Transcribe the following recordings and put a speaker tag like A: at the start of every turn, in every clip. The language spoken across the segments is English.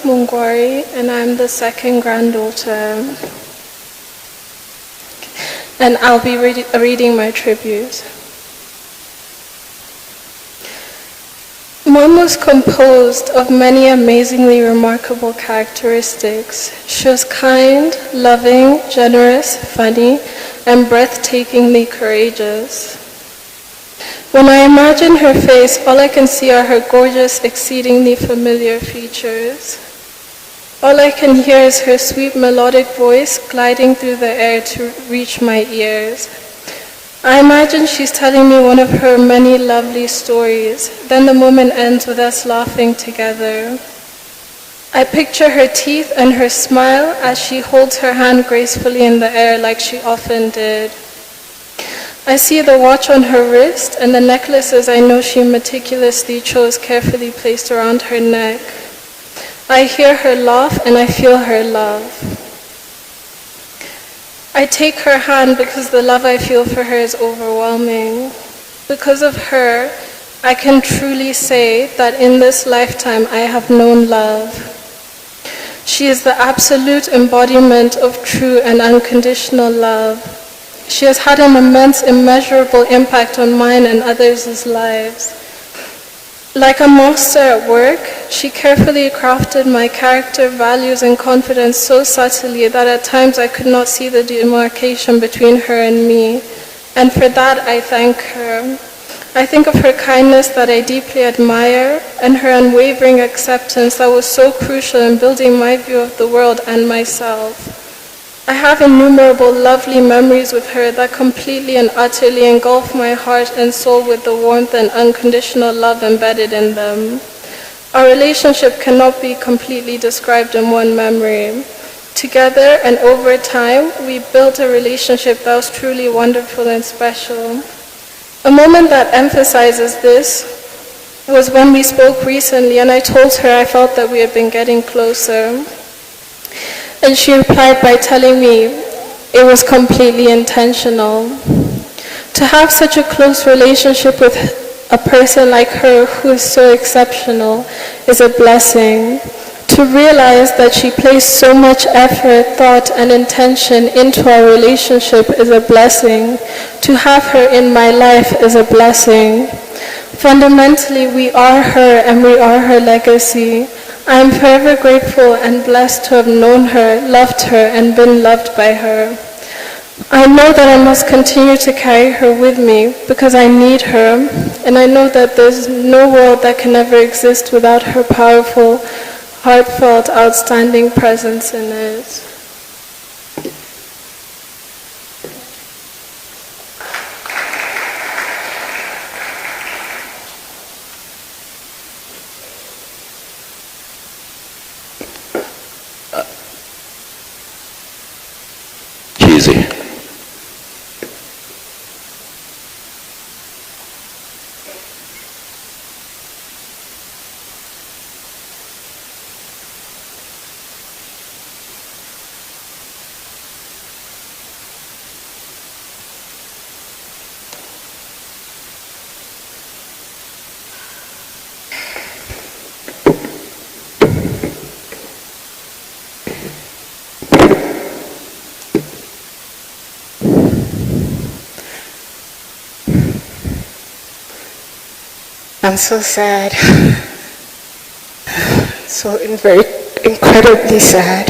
A: Mungwari, and I'm the second granddaughter. And I'll be reading my tribute. Mom was composed of many amazingly remarkable characteristics. She was kind, loving, generous, funny, and breathtakingly courageous. When I imagine her face, all I can see are her gorgeous, exceedingly familiar features. All I can hear is her sweet melodic voice gliding through the air to reach my ears. I imagine she's telling me one of her many lovely stories. Then the moment ends with us laughing together. I picture her teeth and her smile as she holds her hand gracefully in the air like she often did. I see the watch on her wrist and the necklaces I know she meticulously chose carefully placed around her neck. I hear her laugh and I feel her love. I take her hand because the love I feel for her is overwhelming. Because of her, I can truly say that in this lifetime I have known love. She is the absolute embodiment of true and unconditional love. She has had an immense, immeasurable impact on mine and others' lives. Like a master at work, she carefully crafted my character, values, and confidence so subtly that at times I could not see the demarcation between her and me. And for that, I thank her. I think of her kindness that I deeply admire and her unwavering acceptance that was so crucial in building my view of the world and myself. I have innumerable lovely memories with her that completely and utterly engulf my heart and soul with the warmth and unconditional love embedded in them. Our relationship cannot be completely described in one memory. Together and over time, we built a relationship that was truly wonderful and special. A moment that emphasizes this was when we spoke recently and I told her I felt that we had been getting closer. And she replied by telling me it was completely intentional. To have such a close relationship with a person like her who is so exceptional is a blessing. To realize that she placed so much effort, thought, and intention into our relationship is a blessing. To have her in my life is a blessing. Fundamentally, we are her and we are her legacy. I am forever grateful and blessed to have known her, loved her, and been loved by her. I know that I must continue to carry her with me because I need her, and I know that there's no world that can ever exist without her powerful, heartfelt, outstanding presence in it.
B: Easy.
C: I'm so sad, so very incredibly sad.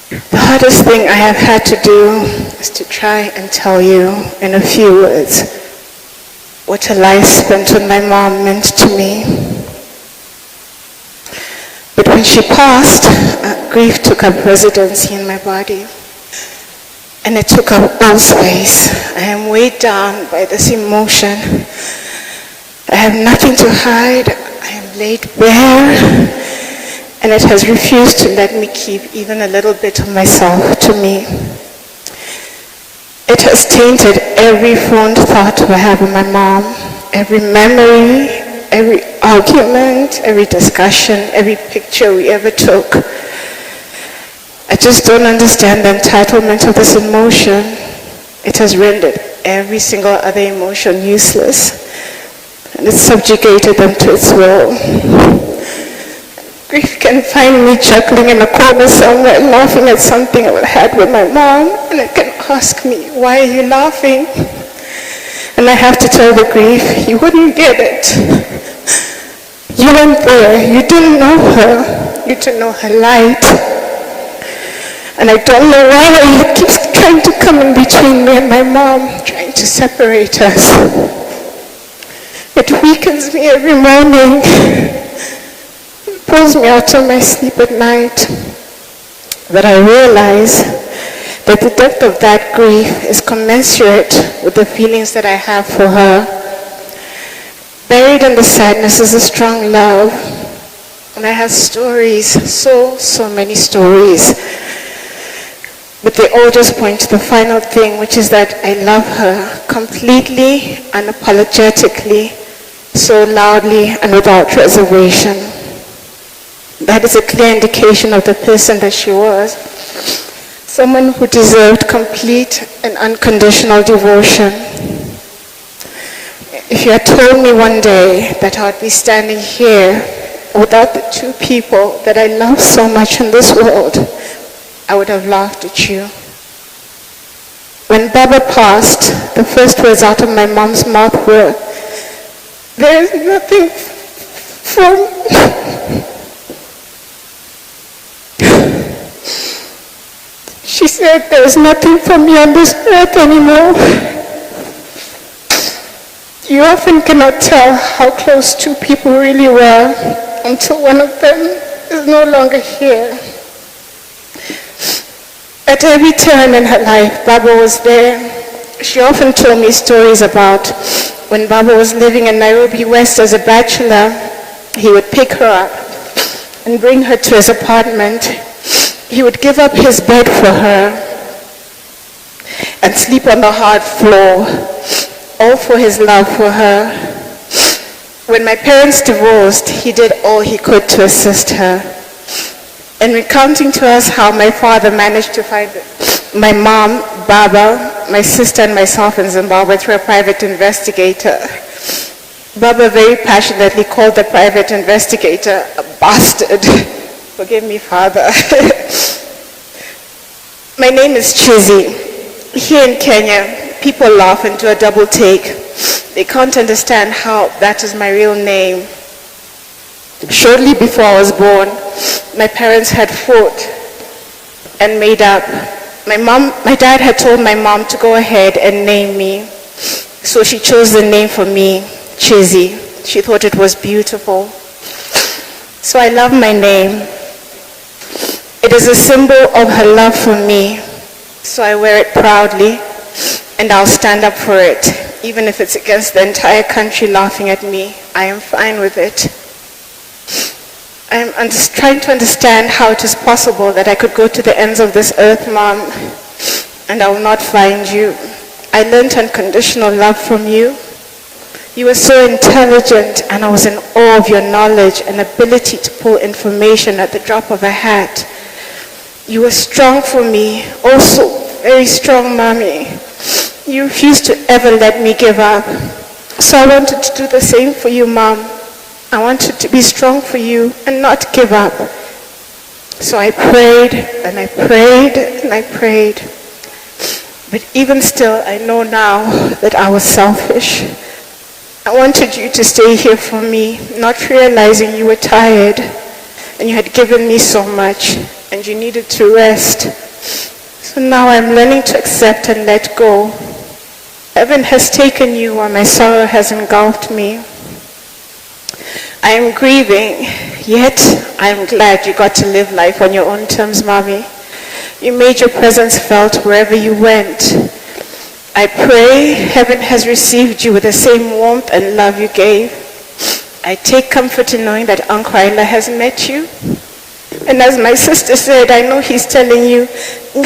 C: The hardest thing I have had to do is to try and tell you in a few words what a life spent with my mom meant to me. But when she passed, grief took up residency in my body. And it took up all space. I am weighed down by this emotion. I have nothing to hide. I am laid bare, and it has refused to let me keep even a little bit of myself to me. It has tainted every fond thought I have of my mom, every memory, every argument, every discussion, every picture we ever took. I just don't understand the entitlement of this emotion. It has rendered every single other emotion useless. And it subjugated them to its will. Grief can find me chuckling in a corner somewhere, laughing at something I had with my mom, and it can ask me, why are you laughing? And I have to tell the grief, you wouldn't get it. You weren't there, you didn't know her, you didn't know her light. And I don't know why it keeps trying to come in between me and my mom, trying to separate us. It weakens me every morning. Pulls me out of my sleep at night. But I realize that the depth of that grief is commensurate with the feelings that I have for her. Buried in the sadness is a strong love. And I have stories, so many stories. But they all just point to the final thing, which is that I love her completely, unapologetically, so loudly and without reservation. That is a clear indication of the person that she was. Someone who deserved complete and unconditional devotion. If you had told me one day that I would be standing here without the two people that I love so much in this world, I would have laughed at you. When Baba passed, the first words out of my mom's mouth were, "There is nothing for me." She said, "There is nothing for me on this earth anymore." You often cannot tell how close two people really were until one of them is no longer here. At every turn in her life, Baba was there. She often told me stories about when Baba was living in Nairobi West as a bachelor. He would pick her up and bring her to his apartment. He would give up his bed for her and sleep on the hard floor, all for his love for her. When my parents divorced, he did all he could to assist her. And recounting to us how my father managed to find my mom, Baba, my sister and myself in Zimbabwe through a private investigator. Baba very passionately called the private investigator a bastard. Forgive me, Father. My name is Chizzy. Here in Kenya, people laugh and do a double take. They can't understand how that is my real name. Shortly before I was born, my parents had fought and made up. My dad had told my mom to go ahead and name me. So she chose the name for me, Chizzy. She thought it was beautiful. So I love my name. It is a symbol of her love for me. So I wear it proudly, and I'll stand up for it. Even if it's against the entire country laughing at me, I am fine with it. I'm just trying to understand how it is possible that I could go to the ends of this earth, Mom, and I will not find you. I learned unconditional love from you. You were so intelligent, and I was in awe of your knowledge and ability to pull information at the drop of a hat. You were strong for me, also very strong, Mommy. You refused to ever let me give up. So I wanted to do the same for you, Mom. I wanted to be strong for you and not give up. So I prayed and I prayed and I prayed. But even still, I know now that I was selfish. I wanted you to stay here for me, not realizing you were tired and you had given me so much and you needed to rest. So now I'm learning to accept and let go. Heaven has taken you while my sorrow has engulfed me. I am grieving, yet I am glad you got to live life on your own terms, Mommy. You made your presence felt wherever you went. I pray heaven has received you with the same warmth and love you gave. I take comfort in knowing that Uncle Raila has met you. And as my sister said, I know he's telling you, and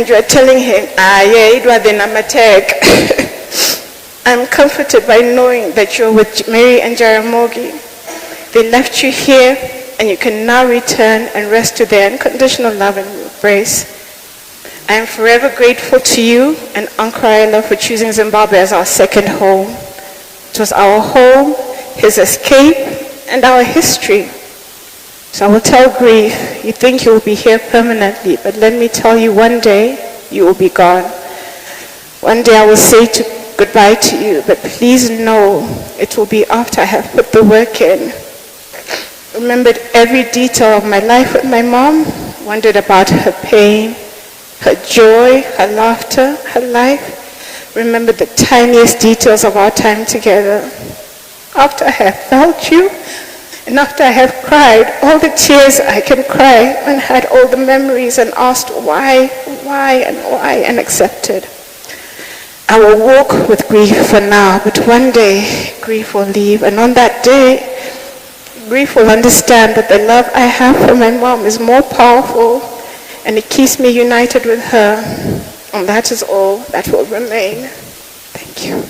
C: you are telling him, I'm comforted by knowing that you're with Mary and Jaramogi. They left you here, and you can now return and rest to their unconditional love and embrace. I am forever grateful to you and Uncle Raila for choosing Zimbabwe as our second home. It was our home, his escape, and our history. So I will tell grief, you think you will be here permanently, but let me tell you, one day you will be gone. One day I will say goodbye to you, but please know it will be after I have put the work in. Remembered every detail of my life with my mom, wondered about her pain, her joy, her laughter, her life. Remembered the tiniest details of our time together. After I have felt you, and after I have cried all the tears I can cry, and had all the memories and asked why, and accepted. I will walk with grief for now, but one day grief will leave, and on that day, grief will understand that the love I have for my mom is more powerful, and it keeps me united with her, and that is all that will remain. Thank you.